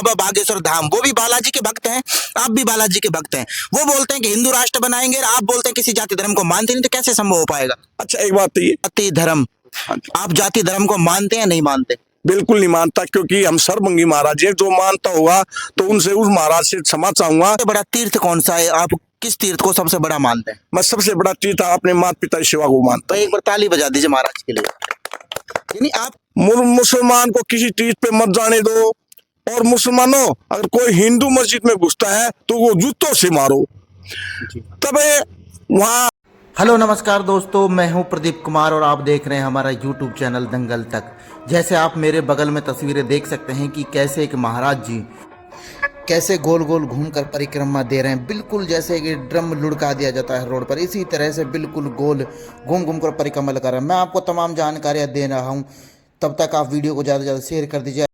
बाबा बागेश्वर धाम, वो भी बालाजी के भक्त हैं, आप भी बालाजी के भक्त हैं। वो बोलते हैं कि हिंदू राष्ट्र बनाएंगे और आप बोलते हैं किसी जाति धर्म को मानते नहीं, तो कैसे संभव हो पाएगा? अच्छा, एक बात तो ये, जाति धर्म, आप जाति धर्म को मानते हैं नहीं मानते? बिल्कुल नहीं मानता, क्योंकि हम सर्वमंगी महाराज है। जो मानता होगा तो उनसे उस महाराज से क्षमा चाहूंगा। सबसे बड़ा तीर्थ कौन सा है? आप किस तीर्थ को सबसे बड़ा मानते हैं? मैं सबसे बड़ा तीर्थ अपने माता पिता की सेवा को मानता तो हूँ। एक बार ताली बजा दीजिए महाराज के लिए। यानी आप मुसलमान को किसी तीर्थ पे मत जाने दो, और मुसलमानों अगर कोई हिंदू मस्जिद में घुसता है तो वो जूतों से मारो, तबे वहाँ। हेलो नमस्कार दोस्तों, मैं हूं प्रदीप कुमार और आप देख रहे हैं हमारा यूट्यूब चैनल दंगल तक। जैसे आप मेरे बगल में तस्वीरें देख सकते हैं कि कैसे एक महाराज जी कैसे गोल गोल घूमकर परिक्रमा दे रहे हैं, बिल्कुल जैसे कि ड्रम लुढ़का दिया जाता है रोड पर, इसी तरह से बिल्कुल गोल घूम घूम कर परिक्रमा लगा रहे हैं। मैं आपको तमाम जानकारियाँ दे रहा हूँ, तब तक आप वीडियो को ज़्यादा से ज़्यादा शेयर कर दीजिए।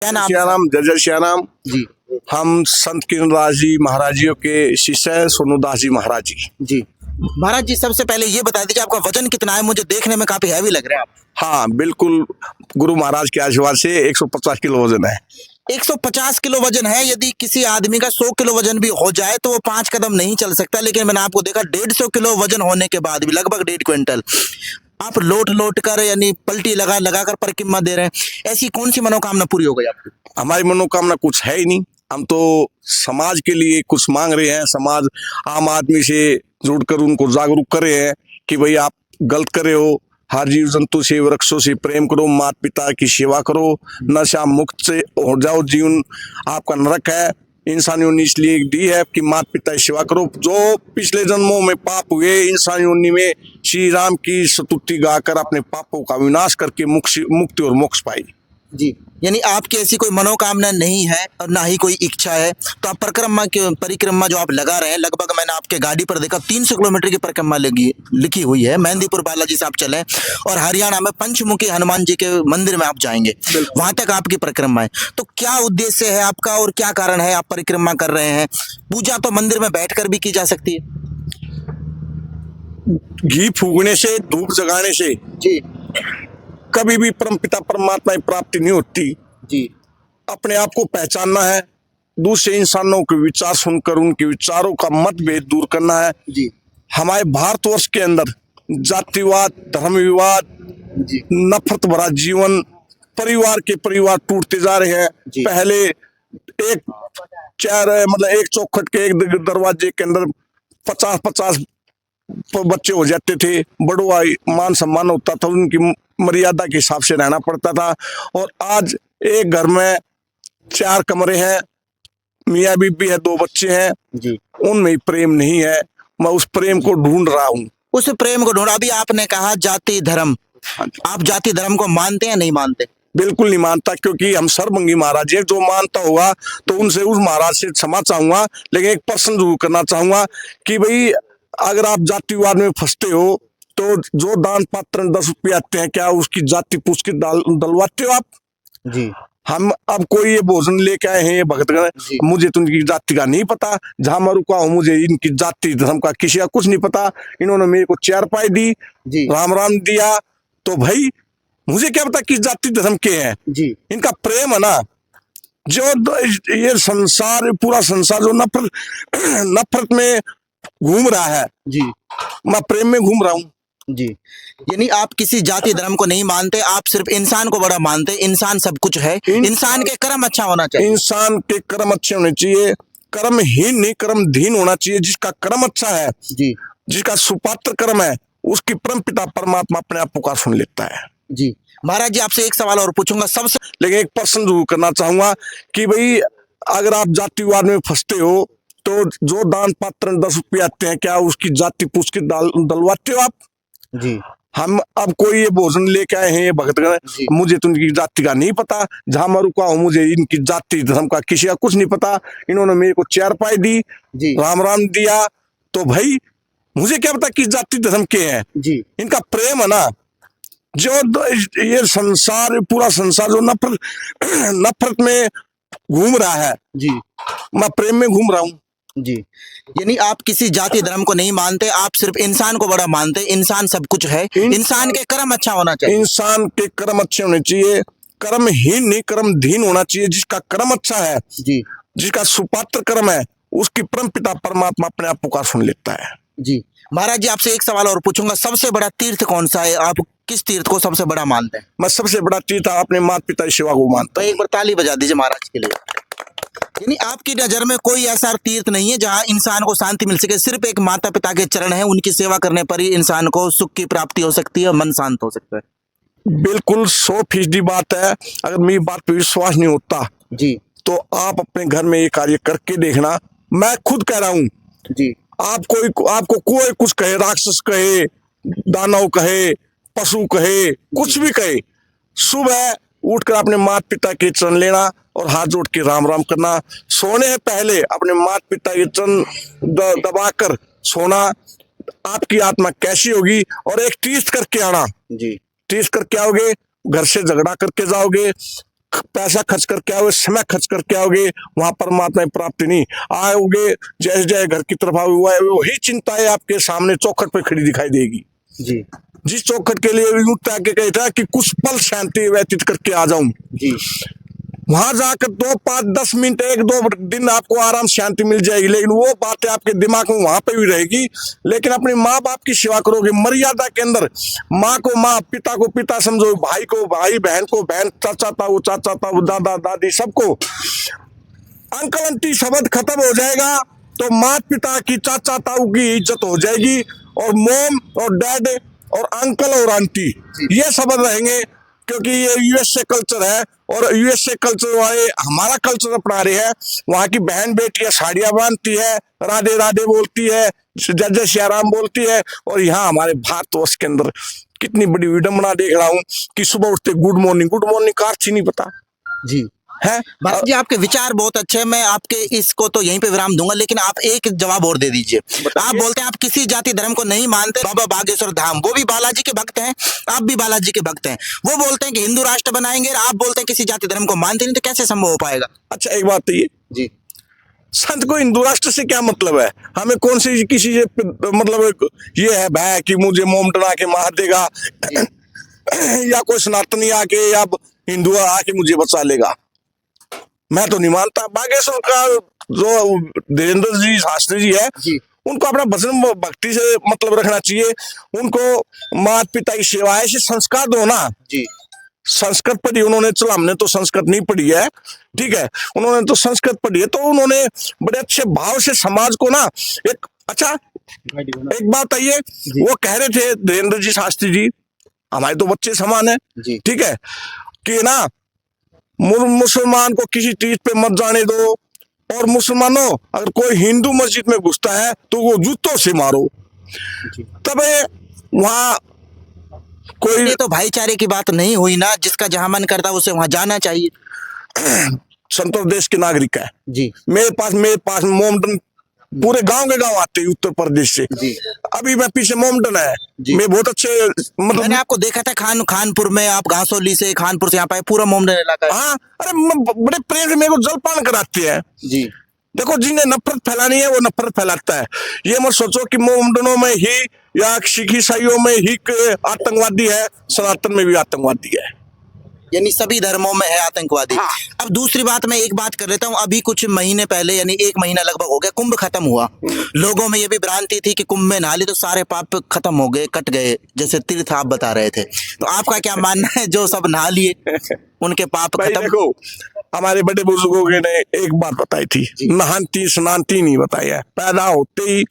क्या नाम? श्याराम, जय जय श्याराम जी। हम संत किरणदास जी महाराज जी के शिष्य सोनूदास जी महाराज जी। जी महाराज जी, सबसे पहले ये बता दीजिए आपका वजन कितना है? मुझे देखने में काफी हैवी लग रहे हैं आप। हाँ बिल्कुल, गुरु महाराज के आशीर्वाद से 150 किलो वजन है। 150 किलो वजन है। यदि किसी आदमी का 100 किलो वजन भी हो जाए तो वो 5 कदम नहीं चल सकता, लेकिन मैंने आपको देखा 150 किलो वजन होने के बाद भी, लगभग 1.5 क्विंटल, आप लोट लोट कर यानी पलटी लगा लगा कर परिक्रमा दे रहे हैं। ऐसी कौन सी मनोकामना पूरी हो गई आपकी? हमारी मनोकामना कुछ है ही नहीं, हम तो समाज के लिए कुछ मांग रहे हैं। समाज आम आदमी से जुड़कर उनको जागरूक करे हैं कि भाई आप गलत करे हो, हर जीव जंतु से वृक्षों से प्रेम करो, माता पिता की सेवा करो, नशा मुक्त से हो जाओ। जीवन आपका नरक है, इंसानी योनि इसलिए दी है कि माता पिता की सेवा करो। जो पिछले जन्मों में पाप हुए, इंसानी योनि में श्री राम की स्तुति गाकर अपने पापों का विनाश करके मुक्ति और मोक्ष पाई। जी, यानी आपकी ऐसी कोई मनोकामना नहीं है और ना ही कोई इच्छा है, तो आप परिक्रमा जो आप लगा रहे हैं, लगभग मैंने आपके गाड़ी पर देखा 300 किलोमीटर की परिक्रमा लिखी हुई है। मेहंदीपुर बालाजी से आप चले और हरियाणा में पंचमुखी हनुमान जी के मंदिर में आप जाएंगे, वहां तक आपकी परिक्रमा है। तो क्या उद्देश्य है आपका और क्या कारण है आप परिक्रमा कर रहे हैं? पूजा तो मंदिर में बैठकर भी की जा सकती है। घी फूकने से, धूप जगाने से जी कभी भी परमपिता परमात्मा की प्राप्ति नहीं होती। जी, अपने आप को पहचानना है, दूसरे इंसानों के विचार सुनकर उनके विचारों का मतभेद दूर करना है। जी हमारे भारतवर्ष के अंदर जातिवाद, धर्म विवाद, जी, नफरत भरा जीवन, परिवार के परिवार टूटते जा रहे हैं। पहले एक चौखट के एक दरवाजे के अंदर 50-50 बच्चे हो जाते थे, बड़ों मान सम्मान होता था, उनकी मर्यादा के हिसाब से रहना पड़ता था। और आज एक घर में 4 कमरे हैं, मियाँ बीबी है, 2 बच्चे हैं जी, उनमें प्रेम नहीं है। मैं उस प्रेम को ढूंढ रहा हूँ, उस प्रेम को ढूंढ। अभी आपने कहा जाति धर्म, आप जाति धर्म को मानते हैं नहीं मानते? बिल्कुल नहीं मानता, क्योंकि हम सर्वमंगी महाराज है। जो मानता होगा तो उनसे उस महाराज से क्षमा चाहूंगा। लेकिन एक प्रश्न जरूर करना चाहूंगा कि भाई अगर आप जातिवाद में फंसते हो तो जो दान पात्र 10 रुपये आते हैं, क्या उसकी जाति पूछ के डलवाते हो आप? जी, हम अब कोई ये भोजन लेके आए हैं, ये भगत, मुझे तो इनकी जाति का नहीं पता। जहां मैं रुका हूँ मुझे इनकी जाति धर्म का किसी का कुछ नहीं पता। इन्होंने मेरे को 4 पाई दी, राम राम दिया, तो भाई मुझे क्या पता किस जाति धर्म के हैं जी। इनका प्रेम है ना, जो ये संसार, पूरा संसार जो नफरत में घूम रहा है जी, मैं प्रेम में घूम रहा हूँ जी। यानी आप किसी जाति धर्म को नहीं मानते, आप सिर्फ इंसान को बड़ा मानते। इंसान सब कुछ है, इंसान के कर्म अच्छा होना चाहिए, इंसान के कर्म अच्छे होने चाहिए। कर्महीन नहीं, कर्मधीन होना चाहिए। जिसका कर्म अच्छा है जी, जिसका सुपात्र कर्म है, उसकी परम पिता परमात्मा अपने आप पुकार सुन लेता है जी। महाराज जी, आपसे एक सवाल और पूछूंगा सबसे, लेकिन एक प्रश्न जरूर करना चाहूंगा कि भाई अगर आप जातिवाद में फंसते हो तो जो दान पात्र 10 रुपये आते हैं, क्या उसकी जाति पूछ के डलवाते हो आप? जी, हम अब कोई ये भोजन लेके आए हैं, ये भगत, मुझे तो इनकी जाति का नहीं पता। जहां मैं रुका हूँ मुझे इनकी जाति धर्म का किसी का कुछ नहीं पता। इन्होंने मेरे को 4 पाई दी, राम राम दिया, तो भाई मुझे क्या पता किस जाति धर्म के हैं जी। इनका प्रेम है ना, जो ये संसार, पूरा संसार जो नफरत में घूम रहा है जी, मैं प्रेम में घूम रहा हूँ जी। यानी आप किसी जाति धर्म को नहीं मानते, आप सिर्फ इंसान को बड़ा मानते। इंसान सब कुछ है, इंसान के कर्म अच्छा होना चाहिए, इंसान के कर्म अच्छे होने चाहिए। कर्महीन नहीं कर्मधीन होना चाहिए। जिसका कर्म अच्छा है, जी जिसका सुपात्र कर्म है, उसकी परम पिता परमात्मा अपने आप पुकार सुन लेता है। जी। महाराज जी आपसे एक सवाल और पूछूंगा, सबसे बड़ा तीर्थ कौन सा है? आप किस तीर्थ को सबसे बड़ा मानते हैं? मैं सबसे बड़ा तीर्थ अपने माता पिता की सेवा को मानता तो एक बार ताली बजा दीजिए महाराज के लिए। यानी आपकी नजर में कोई ऐसा तीर्थ नहीं है जहां इंसान को शांति मिल सके, सिर्फ एक माता पिता के चरण है, उनकी सेवा करने पर ही इंसान को सुख की प्राप्ति हो सकती है, मन शांत हो सकता है। हूँ। बिल्कुल 100% बात है। अगर मेरी बात पे विश्वास नहीं होता जी तो आप अपने घर में ये कार्य करके देखना। मैं खुद कह रहा हूँ, जी आपको कोई कुछ कहे, राक्षस कहे, दानव कहे, पशु कहे, कुछ भी कहे, सुबह उठकर अपने माता पिता के चरण लेना और हाथ जोड़ के राम राम करना। सोने से पहले अपने माता पिता के चरण दबाकर सोना। आपकी आत्मा कैसी होगी? और एक तीर्थ करके आना। जी तीर्थ करके आओगे, घर से झगड़ा करके जाओगे, पैसा खर्च करके आओगे, समय खर्च करके आओगे, वहां परमात्मा की प्राप्ति नहीं। आओगे जैसे जैसे घर की तरफ आओगे वही चिंताएं आपके सामने चौखट पे खड़ी दिखाई देगी। जी जिस चौखट के लिए यूं तय के कहता है कि कुछ पल शांति व्यतीत करके आ जाऊं, जी वहां जाकर 2, 5, 10 मिनट, 1-2 दिन आपको आराम शांति मिल जाएगी, लेकिन वो बातें आपके दिमाग में वहां पे भी रहेगी। लेकिन अपने माँ बाप की सेवा करोगे मर्यादा के अंदर। माँ को माँ, पिता को पिता समझो, भाई को भाई, बहन को बहन, चाचा ताऊ चाचा ताऊ, दादा दादी, सबको। अंकल आंटी शब्द खत्म हो जाएगा तो माता पिता की, चाचा ताऊ की इज्जत हो जाएगी। और मोम और डैड और अंकल और आंटी ये शब्द रहेंगे, क्योंकि ये यूएसए कल्चर है और यूएसए कल्चर वाले हमारा कल्चर अपना रहे हैं। वहां की बहन बेटियां साड़ियां बांधती है, राधे राधे बोलती है, जय जय श्री राम बोलती है। और यहाँ हमारे भारतवर्ष के अंदर कितनी बड़ी विडंबना देख रहा हूँ कि सुबह उठते गुड मॉर्निंग का अर्थ ही नहीं पता जी। है। महाराज जी आपके विचार बहुत अच्छे हैं, मैं आपके इसको तो यहीं पे विराम दूंगा, लेकिन आप एक जवाब और दे दीजिए। आप बोलते हैं आप किसी जाति धर्म को नहीं मानते, बाबा बागेश्वर धाम वो भी बालाजी के भक्त हैं, आप भी बालाजी के भक्त हैं, वो बोलते हैं कि हिंदू राष्ट्र बनाएंगे, आप बोलते हैं किसी जाति धर्म को मानते नहीं, तो कैसे संभव हो पाएगा? अच्छा एक बात तो ये जी संत को हिंदू राष्ट्र से क्या मतलब है? हमें कौन सी किसी से मतलब ये है भय कि मुझे मोम डरा के मार देगा या कोई सनातनी आके या हिंदू आके मुझे बचा लेगा? मैं तो नहीं मानता। बागेश्वर का जो धीरेन्द्र जी शास्त्री जी है जी उनको अपना भजन भक्ति से मतलब रखना चाहिए। उनको माता पिता की सेवा है, ऐसे संस्कार दो ना। जी संस्कृत पढ़ी उन्होंने, चलो हमने तो संस्कृत नहीं पढ़ी है, ठीक है, उन्होंने तो संस्कृत पढ़ी है, तो उन्होंने बड़े अच्छे भाव से समाज को ना एक अच्छा। एक बात आइए, वो कह रहे थे धीरेन्द्र जी शास्त्री जी, हमारे तो बच्चे समान है, जी ठीक है, कि ना मुसलमान को किसी चीज पे मत जाने दो, और मुसलमानों अगर कोई हिंदू मस्जिद में घुसता है तो वो जूतों से मारो। तब वहां कोई ये तो भाईचारे की बात नहीं हुई ना, जिसका जहां मन करता है उसे वहां जाना चाहिए। संतोष देश के नागरिक है। जी मेरे पास मोमडन पूरे गांव के गांव आते हैं उत्तर प्रदेश से। जी अभी मैं पीछे मोमडन है, जी। मैं बहुत अच्छे मतलब मैंने आपको देखा था खानपुर में, आप घासोली से खानपुर से यहाँ पे पूरा मोमडन इलाका है। हाँ, अरे बड़े प्रेम से मेरे को जलपान कराते हैं। जी देखो जिन्हें नफरत फैलानी है वो नफरत फैलाता है। ये मत सोचो कि मोमडनों में ही या सिख ईसाइयों में ही आतंकवादी है, सनातन में भी आतंकवादी है, यानी सभी धर्मों में है आतंकवादी। हाँ। अब दूसरी बात मैं एक बात कर लेता हूँ, अभी कुछ महीने पहले यानी 1 महीना लगभग हो गया, कुंभ खत्म हुआ। लोगों में ये भी भ्रांति थी कि कुंभ में नहा ली तो सारे पाप खत्म हो गए, कट गए, जैसे तीर्थ आप बता रहे थे। तो आपका क्या मानना है, जो सब नहा लिए उनके पाप भाई खत्म? देखो हमारे बड़े बुजुर्गों ने एक बात बताई थी, नहांती स्नानती नहीं बताई है। पैदा होते ही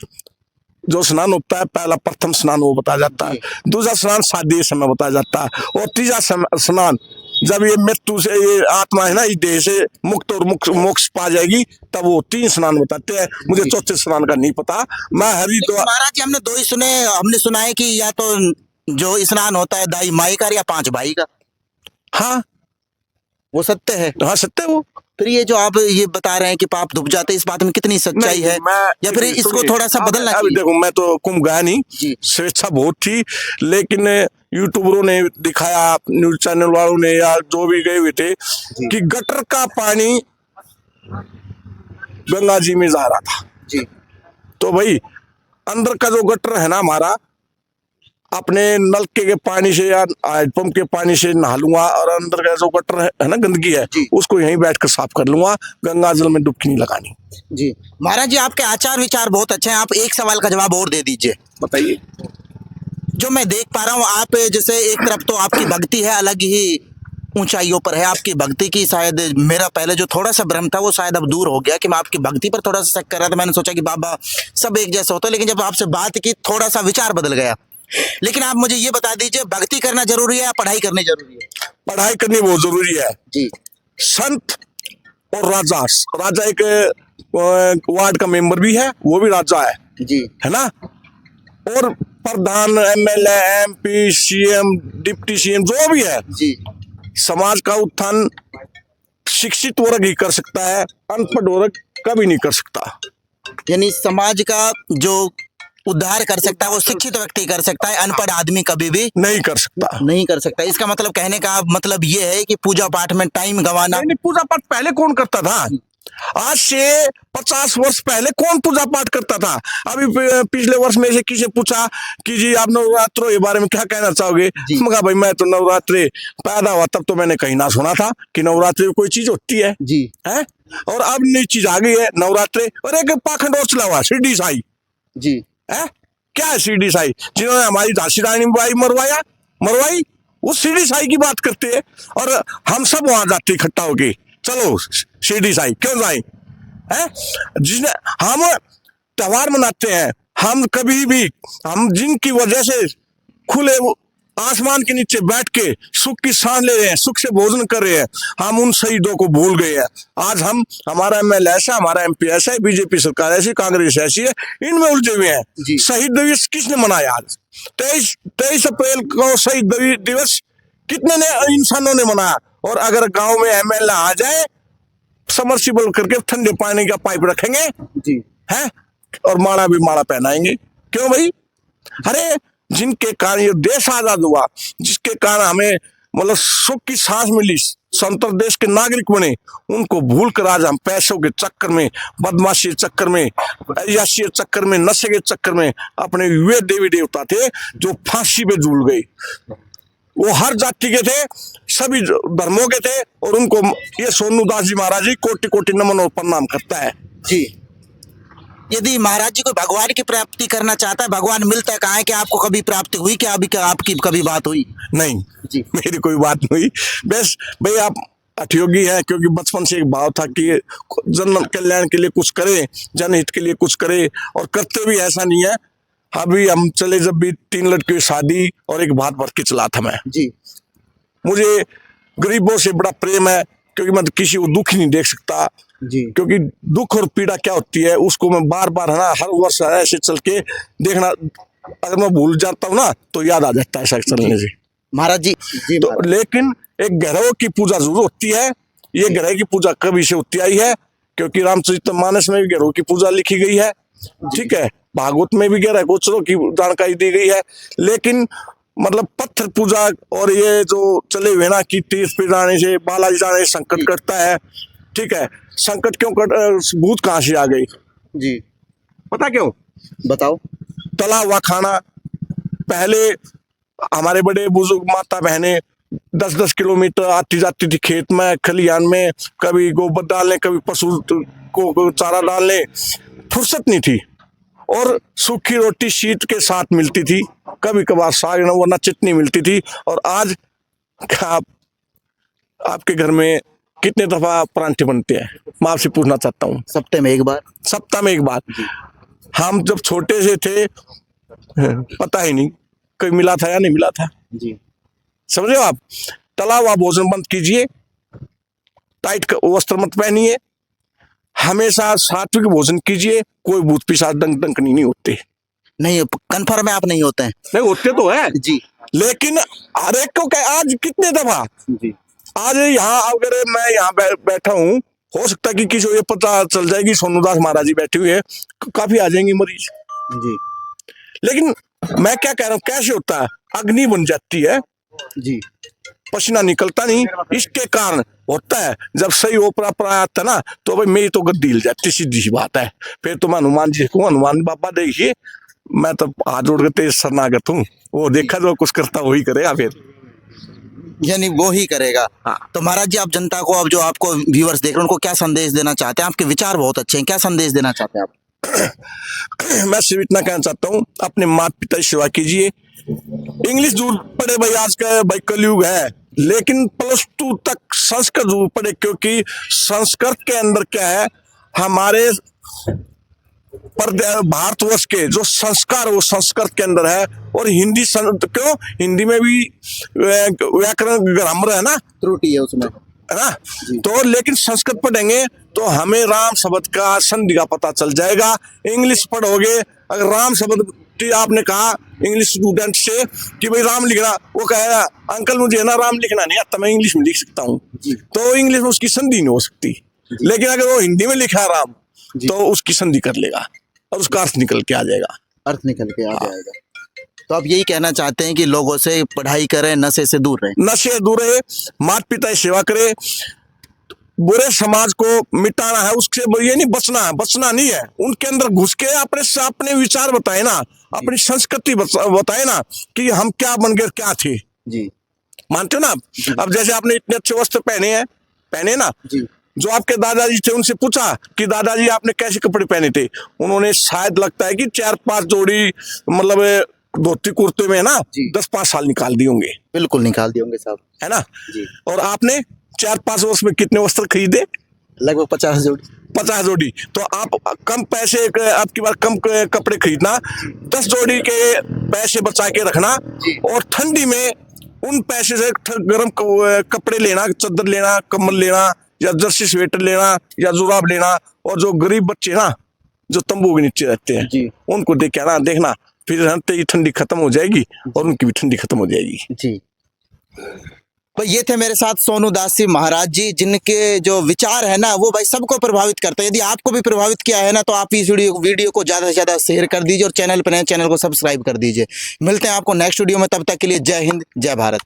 जो स्नान होता है, पहला प्रथम स्नान वो बताया जाता है, दूसरा स्नान शादी के समय बताया जाता है, और तीसरा स्नान जब ये मृत्यु से ये आत्मा है ना इस देह से मुक्त और मोक्ष पा जाएगी, तब वो 3 स्नान बताते हैं। मुझे चौथे स्नान का नहीं पता। मैं हरिद्वार महाराज जी हमने 2 ही सुने, हमने सुना है कि या तो जो स्नान होता है दाई माई का या 5 भाई का। हाँ वो सत्य है? हाँ सत्य है वो। फिर ये जो आप ये बता रहे हैं कि पाप धुप जाते, इस बात में कितनी सच्चाई है, या फिर इसको थोड़ा सा बदलना चाहिए? देखो मैं तो कुंभ गया नहीं, जी। स्वेच्छा बहुत थी, लेकिन यूट्यूबरों ने दिखाया, न्यूज चैनल वालों ने या जो भी गए हुए थे कि गटर का पानी गंगा जी में जा रहा था। जी तो भाई अंदर का जो गटर है ना हमारा, अपने नलके के पानी से या हैंडपंप के पानी से नहा लूंगा, और अंदर का जो गटर है ना, गंदगी है, जी। उसको यहीं बैठकर साफ कर लूंगा। गंगा जल में डुबकी नहीं लगानी। जी महाराज जी, आपके आचार विचार बहुत अच्छे हैं। आप एक सवाल का जवाब और दे दीजिए। बताइए। जो मैं देख पा रहा हूँ, आप जैसे एक तरफ तो आपकी भक्ति है, अलग ही ऊंचाइयों पर है आपकी भक्ति की। शायद मेरा पहले जो थोड़ा सा भ्रम था वो शायद अब दूर हो गया कि मैं आपकी भक्ति पर थोड़ा सा शक कर रहा था। मैंने सोचा कि बाबा सब एक जैसा होता है, लेकिन जब आपसे बात की थोड़ा सा विचार बदल गया। लेकिन आप मुझे ये बता दीजिए, भक्ति करना जरूरी है या पढ़ाई करनी जरूरी है? पढ़ाई करनी बहुत जरूरी है जी। संत और राजा, राजा एक वार्ड का मेंबर भी है, वो भी राजा जी। है ना। और प्रधान, MLA, MP, CM, deputy CM जो भी है, जी। समाज का उत्थान शिक्षित वर्ग ही कर सकता है, अनपढ़ वर्ग कभी नहीं कर सकता। यानी समाज का जो उद्धार कर सकता है वो शिक्षित व्यक्ति कर सकता है, अनपढ़ आदमी कभी भी नहीं कर सकता। नहीं कर सकता। इसका मतलब कहने का मतलब ये है कि पूजा पाठ में टाइम गंवाना। नहीं, पूजा पाठ पहले कौन करता था? आज से 50 वर्ष पहले कौन पूजा पाठ करता था? अभी पिछले वर्ष में से किसी पूछा कि जी आप नवरात्रों के बारे में क्या कहना चाहोगे? मैं कहा भाई मैं तो नवरात्रि पैदा हुआ तब तो मैंने कहीं ना सुना था कि नवरात्रि कोई चीज होती है। जी। है, और अब नई चीज आ गई है नवरात्रि। और एक पाखंड और चला हुआ शिरडी साई। जी। है क्या है शिरडी साई? जिन्होंने हमारी झांसी रानी बाई मरवाई, वो शिरडी साई की बात करते हैं। और हम सब वहां जाते इकट्ठा होके, चलो शिरडी साई क्यों जाए? है जिसने हम त्योहार मनाते हैं, हम कभी भी हम जिनकी वजह से खुले आसमान के नीचे बैठ के सुख की सांस ले रहे हैं, सुख से भोजन कर रहे हैं, हम उन शहीदों को भूल गए हैं। आज हम, हमारा एमएलए ऐसा, हमारा एमपी ऐसा है, बीजेपी सरकार ऐसी, कांग्रेस ऐसी है, इनमें उलझे हुए हैं। शहीद दिवस किसने मनाया? आज 23 अप्रैल को शहीद दिवस कितने ने इंसानों ने मनाया? और अगर गांव में एमएलए आ जाए, समर्सिबल करके ठंडे पानी का पाइप रखेंगे जी। है, और माला भी माला पहनाएंगे। क्यों भाई? अरे जिनके कारण ये देश आजाद हुआ, जिसके कारण हमें मतलब सुख की सांस मिली, स्वतंत्र देश के नागरिक बने, उनको भूल कर आज हम पैसों के चक्कर में, बदमाशी के चक्कर में, अय्याशी के चक्कर में, नशे के चक्कर में, अपने वे देवी देवता थे जो फांसी पे झूल गए, वो हर जाति के थे, सभी धर्मों के थे, और उनको ये सोनू दास जी महाराज जी कोटि कोटि नमन और प्रणाम करता है। जी। यदि महाराज जी को भगवान की प्राप्ति करना चाहता है, भगवान मिलता है कहाँ है? क्या आपको कभी प्राप्ति हुई? क्या अभी क्या आपकी कभी बात हुई? नहीं जी। मेरी कोई बात नहीं हुई। बस भाई आप अठयोगी है, क्योंकि बचपन से एक भाव था कि जन कल्याण के लिए कुछ करे, जनहित के लिए कुछ करे, और करते भी ऐसा नहीं है। अभी हम चले जब भी 3 लड़कियों की शादी और एक भात भर के चला था मैं। जी। मुझे गरीबों से बड़ा प्रेम है, क्योंकि मैं किसी को दुखी नहीं देख सकता। जी। क्योंकि दुख और पीड़ा क्या होती है उसको मैं बार बार है ना, हर वर्ष ऐसे चल के देखना, अगर मैं भूल जाता हूँ ना तो याद आ जाता है ऐसा चलने से महाराज जी। जी तो लेकिन एक ग्रहों की पूजा जरूर होती है। ये ग्रह की पूजा कभी से होती आई है, क्योंकि रामचरितमानस में भी ग्रहों की पूजा लिखी गई है, ठीक है, भागवत में भी ग्रह गोचरों की जानकारी दी गई है। लेकिन मतलब पत्थर पूजा और ये जो चले हुए ना कि तीर्थ पे जाने से, बालाजी जाने से संकट कटता है, ठीक है, संकट क्यों भूत कहां से आ गई? जी। पता क्यों? बताओ। तला हुआ खाना। पहले हमारे बड़े बुजुर्ग माता बहनें 10-10 किलोमीटर आती जाती थी खेत में, खलिहान में, कभी गोबर डालने, कभी पशु को चारा डालने, फुर्सत नहीं थी। और सूखी रोटी शीत के साथ मिलती थी, कभी कभार साग वरना चटनी मिलती थी। और आज आपके घर में कितने दफा परांठे बनते हैं? मैं आपसे पूछना चाहता हूँ। सप्ताह में एक बार। सप्ताह में एक बार। हम जब छोटे से थे पता ही नहीं कोई मिला था या नहीं मिला था। जी। समझे हो आप? तला हुआ भोजन बंद कीजिए, टाइट वस्त्र मत पहनिए, हमेशा सात्विक भोजन कीजिए। कोई भूत पिशाच डंक नहीं होते। नहीं, कन्फर्म है आप नहीं होते हैं? नहीं होते तो है जी। लेकिन हर एक को आज कितने दफा, जी। आज यहाँ अगर मैं यहाँ बैठा हूँ, हो सकता है कि किसी को ये पता चल जाएगी सोनूदास महाराज जी बैठे हुए, काफी आ जाएंगे मरीज। जी। लेकिन मैं क्या कह रहा हूँ, कैसे होता है? अग्नि बन जाती है जी। पसीना निकलता नहीं, इसके कारण होता है। जब सही ओपरा पर आता ना तो भाई मेरी तो गद्दी हिल जाती, सीधी सी बात है। फिर तो मैं हनुमान जी को, हनुमान बाबा देखिए मैं तो हाथ जोड़ के तेज शरणागत हूँ। वो देखा जो कुछ करता वही करेगा फिर। यानी वो ही करेगा। हाँ। तो महाराज जी, आप जनता को, अब जो आपको व्यूअर्स देख रहे हैं, उनको क्या संदेश देना चाहते हैं? आपके विचार बहुत अच्छे हैं, क्या संदेश देना चाहते हैं आप? मैं सिर्फ इतना कहना चाहता हूँ, अपने माता पिता की सेवा कीजिए। इंग्लिश दूर पड़े भाई, आज का भाई कलयुग है, लेकिन +2 तक संस्कृत दूर पड़े, क्योंकि संस्कृत के अंदर क्या है, हमारे पर भारतवर्ष के जो संस्कार वो संस्कृत के अंदर है। और हिंदी क्यों, हिंदी में भी व्याकरण ग्रामर है ना, त्रुटि है उसमें, है ना। तो लेकिन संस्कृत पढ़ेंगे तो हमें राम शब्द का संधि का पता चल जाएगा। इंग्लिश पढ़ोगे, अगर राम शब्द की आपने कहा इंग्लिश स्टूडेंट से कि भाई राम लिखना, वो कहेगा अंकल मुझे ना राम लिखना नहीं आता, मैं इंग्लिश में लिख सकता हूँ, तो इंग्लिश में उसकी संधि नहीं हो सकती। लेकिन अगर वो हिंदी में लिखा है राम, तो उसकी संधि कर लेगा और उसका अर्थ निकल के आ जाएगा। अर्थ निकल के आ जाएगा। तो आप यही कहना चाहते हैं कि लोगों से पढ़ाई करें, नशे से दूर रहें? नशे से दूर रहे, माता पिता की सेवा करे, बुरे समाज को मिटाना है, उससे ये नहीं बचना है, बचना नहीं है। उनके अंदर घुस के अपने विचार बताए ना, अपनी संस्कृति बताए ना कि हम क्या बन गए, क्या थे जी। मानते हो ना आप? अब जैसे आपने इतने अच्छे वस्त्र पहने ना जी। जो आपके दादाजी थे, उनसे पूछा कि दादाजी आपने कैसे कपड़े पहने थे, उन्होंने शायद लगता है कि 4-5 जोड़ी मतलब धोती कुर्ते में ना 10-5 साल निकाल दिए होंगे। बिल्कुल निकाल दिए होंगे साहब, है ना जी। और आपने 4-5 वर्ष में कितने वस्त्र खरीदे? लगभग 50 जोड़ी। 50 जोड़ी। तो आप कम पैसे, आपकी बार कम कपड़े खरीदना, 10 जोड़ी के पैसे बचा के रखना, और ठंडी में उन पैसे से गर्म कपड़े लेना, चादर लेना, कम्बल लेना, या जर्सी स्वेटर लेना, या जुराब लेना। और जो गरीब बच्चे ना, जो तंबू के नीचे रहते हैं, उनको देख के आना, देखना फिर ठंडी खत्म हो जाएगी और उनकी भी ठंडी खत्म हो जाएगी। जी। तो ये थे मेरे साथ सोनू दास जी महाराज जी, जिनके जो विचार है ना वो भाई सबको प्रभावित करते हैं। यदि आपको भी प्रभावित किया है ना, तो आप इस वीडियो को ज़्यादा से ज़्यादा शेयर कर दीजिए और चैनल पर नए चैनल को सब्सक्राइब कर दीजिए। मिलते हैं आपको नेक्स्ट वीडियो में, तब तक के लिए जय हिंद, जय भारत।